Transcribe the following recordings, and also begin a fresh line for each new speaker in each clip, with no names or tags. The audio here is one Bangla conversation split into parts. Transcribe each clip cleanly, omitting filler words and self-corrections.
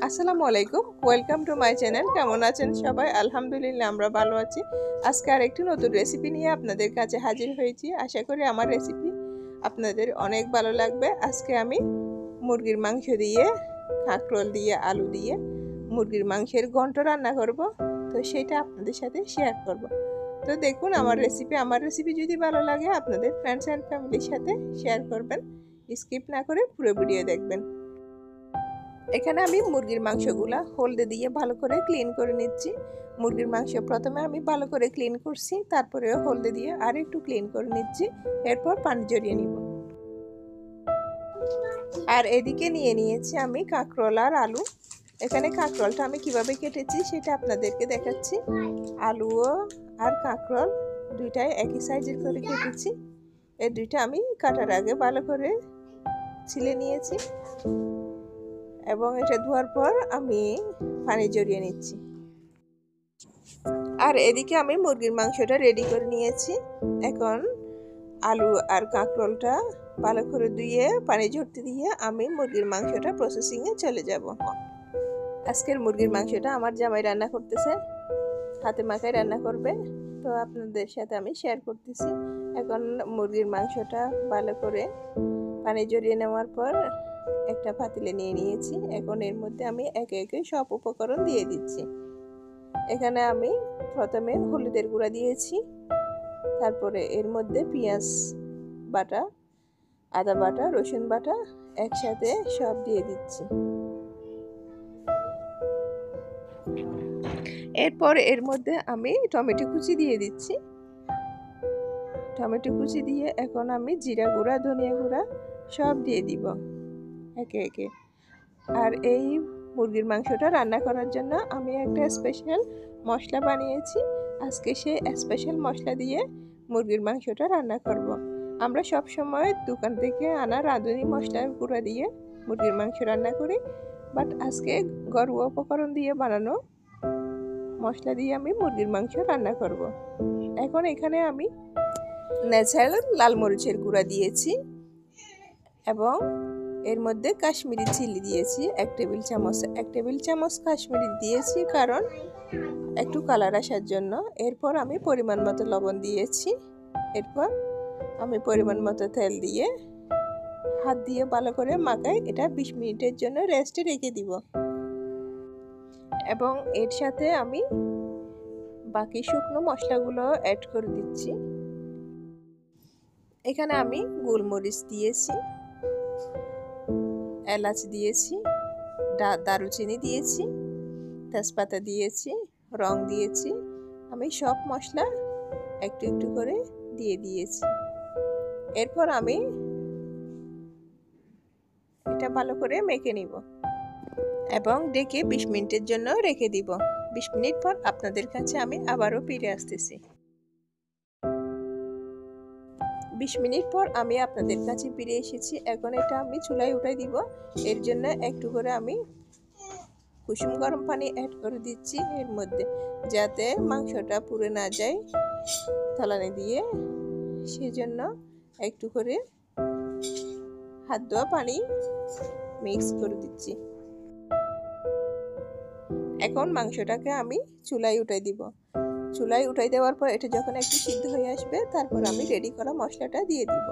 আসসালামু আলাইকুম, ওয়েলকাম টু মাই চ্যানেল। কেমন আছেন সবাই? আলহামদুলিল্লাহ আমরা ভালো আছি। আজকে আরেকটি নতুন রেসিপি নিয়ে আপনাদের কাছে হাজির হয়েছি। আশা করি আমার রেসিপি আপনাদের অনেক ভালো লাগবে। আজকে আমি মুরগির মাংস দিয়ে, কাঁকরোল দিয়ে, আলু দিয়ে মুরগির মাংসের ঘন্ট রান্না করব। তো সেটা আপনাদের সাথে শেয়ার করব। তো দেখুন আমার রেসিপি যদি ভালো লাগে আপনাদের ফ্রেন্ডস অ্যান্ড ফ্যামিলির সাথে শেয়ার করবেন। স্কিপ না করে পুরো ভিডিও দেখবেন। এখানে আমি মুরগির মাংসগুলা হলদে দিয়ে ভালো করে ক্লিন করে নিচ্ছি। মুরগির মাংস প্রথমে আমি ভালো করে ক্লিন করছি, তারপরে হলদে দিয়ে আর একটু ক্লিন করে নিচ্ছি। এরপর পানি জড়িয়ে নিব। আর এদিকে নিয়ে নিয়েছি আমি কাঁকরোল আর আলু। এখানে কাঁকরোলটা আমি কিভাবে কেটেছি সেটা আপনাদেরকে দেখাচ্ছি। আলুও আর কাঁকরোল দুইটাই একই সাইজের করে কেটেছি। এই দুইটা আমি কাটার আগে ভালো করে ছিলে নিয়েছি এবং এটা ধোয়ার পর আমি পানি জড়িয়ে নিচ্ছি। আর এদিকে আমি মুরগির মাংসটা রেডি করে নিয়েছি। এখন আলু আর কাঁকরোলটা ভালো করে ধুয়ে পানি ঝরতে দিয়ে আমি মুরগির মাংসটা প্রসেসিংয়ে চলে যাব। আজকের মুরগির মাংসটা আমার জামাই রান্না করতেছে, হাতে মাখায় রান্না করবে। তো আপনাদের সাথে আমি শেয়ার করতেছি। এখন মুরগির মাংসটা ভালো করে পানি জড়িয়ে নেওয়ার পর একটা পাতিলে নিয়ে নিয়েছি। এখন এর মধ্যে আমি একে একে সব উপকরণ দিয়ে দিচ্ছি। এখানে আমি প্রথমে হলুদের গুঁড়া দিয়েছি, তারপরে এর মধ্যে পেঁয়াজ বাটা, আদা বাটা, রসুন বাটা একসাথে সব দিয়ে দিচ্ছি। এরপর এর মধ্যে আমি টমেটো কুচি দিয়ে দিচ্ছি। টমেটো কুচি দিয়ে এখন আমি জিরা গুঁড়া, ধনিয়া গুঁড়া সব দিয়ে দিব একে একে। আর এই মুরগির মাংসটা রান্না করার জন্য আমি একটা স্পেশাল মশলা বানিয়েছি। আজকে সেই স্পেশাল মশলা দিয়ে মুরগির মাংসটা রান্না করব। আমরা সব সময় দোকান থেকে আনা রাঁধুনি মশলার গুঁড়া দিয়ে মুরগির মাংস রান্না করি, বাট আজকে ঘরোয়া উপকরণ দিয়ে বানানো মশলা দিয়ে আমি মুরগির মাংস রান্না করব। এখন এখানে আমি ন্যাচারাল লাল মরিচের গুঁড়া দিয়েছি এবং এর মধ্যে কাশ্মীরি চিলি দিয়েছি এক টেবিল চামচ কাশ্মীরি দিয়েছি কারণ একটু কালার আসার জন্য। এরপর আমি পরিমাণ মতো লবণ দিয়েছি। এরপর আমি পরিমাণ মতো তেল দিয়ে হাত দিয়ে ভালো করে মাখাই এটা 20 মিনিটের জন্য রেস্টে রেখে দিব। এবং এর সাথে আমি বাকি শুকনো মশলাগুলো অ্যাড করে দিচ্ছি। এখানে আমি গোলমরিচ দিয়েছি, এলাচ দিয়েছি, দারুচিনি দিয়েছি, তেজপাতা দিয়েছি, রং দিয়েছি। আমি সব মশলা একটু একটু করে দিয়ে দিয়েছি। এরপর আমি এটা ভালো করে মেখে নিব এবং ডেকে 20 মিনিটের জন্য রেখে দিব। 20 মিনিট পর আপনাদের কাছে আমি আবারও ফিরে আসতেছি। 20 মিনিট পর আমি আপনাদের কাছে ফিরে এসেছি। এখন এটা আমি চুলায় উঠাই দিব। এর জন্য একটু করে আমি কুসুম গরম পানি অ্যাড করে দিচ্ছি এর মধ্যে, যাতে মাংসটা পুড়ে না যায় তলানি দিয়ে। সেজন্য একটু করে হাত ধোয়া পানি মিক্স করে দিচ্ছি। এখন মাংসটাকে আমি চুলায় উঠাই দিব। চুলায় উঠাই দেওয়ার পর এটা যখন একটু সিদ্ধ হয়ে আসবে তারপর আমি রেডি করা মশলাটা দিয়ে দিব।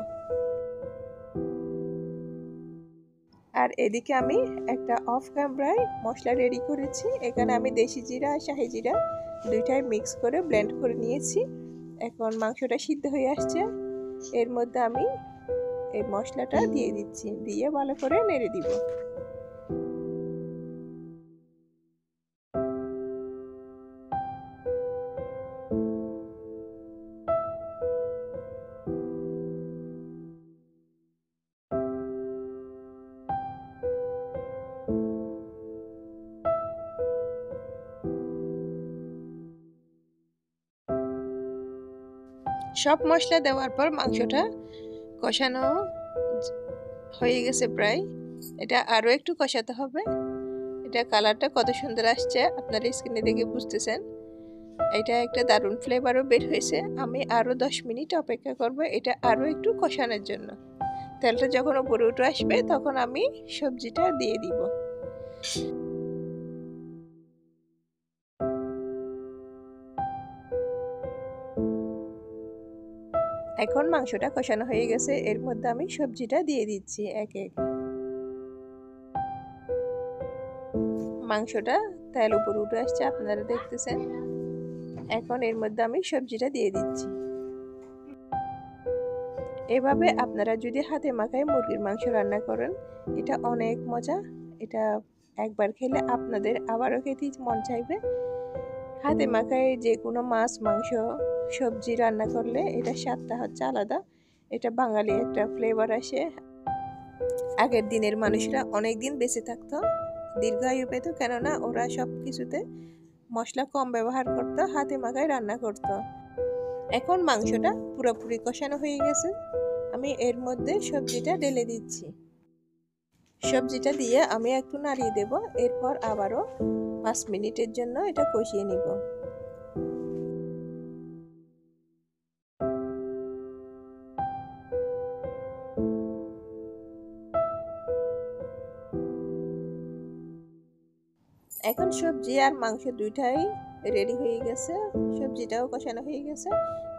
আর এদিকে আমি একটা অফ ক্যামেরায় মশলা রেডি করেছি। এখানে আমি দেশি জিরা আর শাহি জিরা দুইটাই মিক্স করে ব্লেন্ড করে নিয়েছি। এখন মাংসটা সিদ্ধ হয়ে আসছে, এর মধ্যে আমি এই মশলাটা দিয়ে দিচ্ছি, দিয়ে ভালো করে নেড়ে দিব। সব মশলা দেওয়ার পর মাংসটা কষানো হয়ে গেছে প্রায়। এটা আরও একটু কষাতে হবে। এটা কালারটা কত সুন্দর আসছে আপনারা স্ক্রিনে দেখে বুঝতেছেন। এটা একটা দারুণ ফ্লেভারও বের হয়েছে। আমি আরও 10 মিনিট অপেক্ষা করব এটা আরও একটু কষানোর জন্য। তেলটা যখন উপরে উঠে আসবে তখন আমি সবজিটা দিয়ে দিব। এখন মাংসটা কষানো হয়ে গেছে, এর মধ্যে আমি সবজিটা দিয়ে দিচ্ছি একে একে। মাংসটা তেল উপরে উঠে আসছে, আপনারা দেখতেছেন। এখন এর মধ্যে আমি সবজিটা দিয়ে দিচ্ছি। এভাবে আপনারা যদি হাতে মাখায় মুরগির মাংস রান্না করেন, এটা অনেক মজা। এটা একবার খেলে আপনাদের আবারও খেতে মন চাইবে। হাতে মাখায় যে কোনো মাছ, মাংস, সবজি রান্না করলে এটা স্বাদটা হচ্ছে আলাদা। এটা বাঙালি একটা ফ্লেভার আসে। আগের দিনের মানুষরা অনেক দিন বেঁচে থাকতো, দীর্ঘায়ু পেত, কেননা ওরা সব কিছুতে মশলা কম ব্যবহার করতো, হাতে মাখায় রান্না করতো। এখন মাংসটা পুরোপুরি কষানো হয়ে গেছে, আমি এর মধ্যে সবজিটা ঢেলে দিচ্ছি। সবজিটা দিয়ে আমি একটু নাড়িয়ে দেব, এরপর আবারও 5 মিনিটের জন্য এটা কষিয়ে নিব। এখন সবজি আর মাংস দুইটাই রেডি হয়ে গেছে, সবজিটাও কষানো হয়ে গেছে।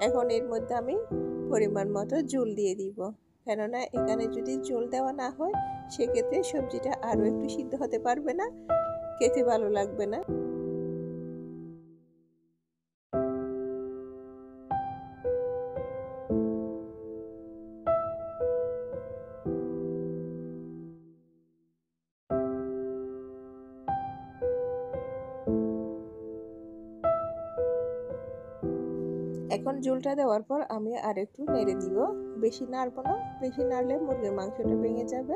এখন এর মধ্যে আমি পরিমাণ মতো ঝোল দিয়ে দিব, কেননা এখানে যদি ঝোল দেওয়া না হয় সেক্ষেত্রে সবজিটা আরও একটু সিদ্ধ হতে পারবে না, খেতে ভালো লাগবে না। এখন ঝোলটা দেওয়ার পর আমি আর একটু নেড়ে দিব, বেশি নাড়বো না, বেশি নাড়লে মুরগির মাংসটা ভেঙে যাবে।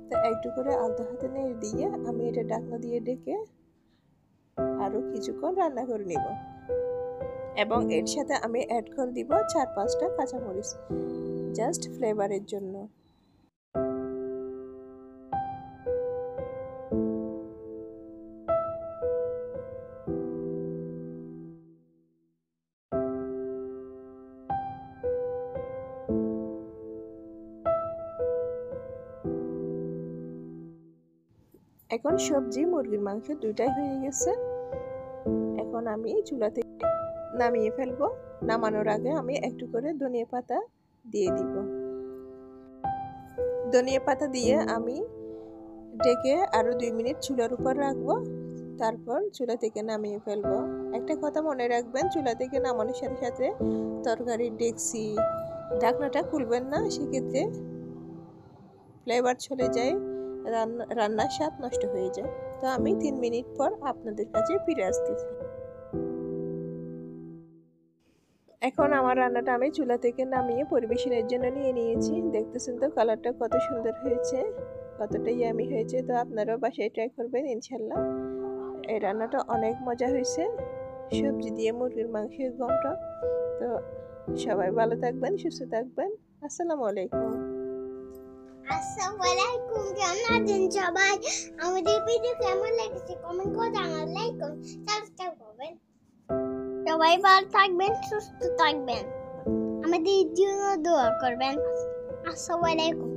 তো একটু করে আলতো হাতে নেড়ে দিয়ে আমি এটা ঢাকনা দিয়ে ঢেকে আরও কিছুক্ষণ রান্না করে নিব। এবং এর সাথে আমি অ্যাড করে দিব 4-5টা কাঁচামরিচ, জাস্ট ফ্লেভারের জন্য। এখন সবজি, মুরগির মাংস দুইটাই হয়ে গেছে। এখন আমি চুলা থেকে নামিয়ে ফেলবো। নামানোর আগে আমি একটু করে ধনিয়া পাতা দিয়ে দিব। ধনিয়া পাতা দিয়ে আমি ঢেকে আরও 2 মিনিট চুলার উপর রাখবো, তারপর চুলা থেকে নামিয়ে ফেলবো। একটা কথা মনে রাখবেন, চুলা থেকে নামানোর সাথে সাথে তরকারির ডেকচি ঢাকনাটা খুলবেন না, সেক্ষেত্রে ফ্লেভার চলে যায়, রান্নার স্বাদ নষ্ট হয়ে যায়। তো আমি 3 মিনিট পর আপনাদের কাছে ফিরে আসতেছি। এখন আমার রান্নাটা আমি চুলা থেকে নামিয়ে পরিবেশনের জন্য নিয়ে নিয়েছি। দেখতেছেন তো কালারটা কত সুন্দর হয়েছে, কতটা ইয়ামি হয়েছে। তো আপনারাও বাসায় ট্রাই করবেন ইনশাল্লাহ। এই রান্নাটা অনেক মজা হয়েছে, সবজি দিয়ে মুরগির মাংসের ঘন্ট। তো সবাই ভালো থাকবেন, সুস্থ থাকবেন। আসসালামু আলাইকুম।
আসসালামু আলাইকুম, কেমন আছেন সবাই? আমাদের ভিডিও কেমন লেগেছে কমেন্ট করে জানাবেন, লাইক করুন, সাবস্ক্রাইব করবেন। সবাই ভালো থাকবেন, সুস্থ থাকবেন, আমাদের জন্য দোয়া করবেন। আসসালামু আলাইকুম।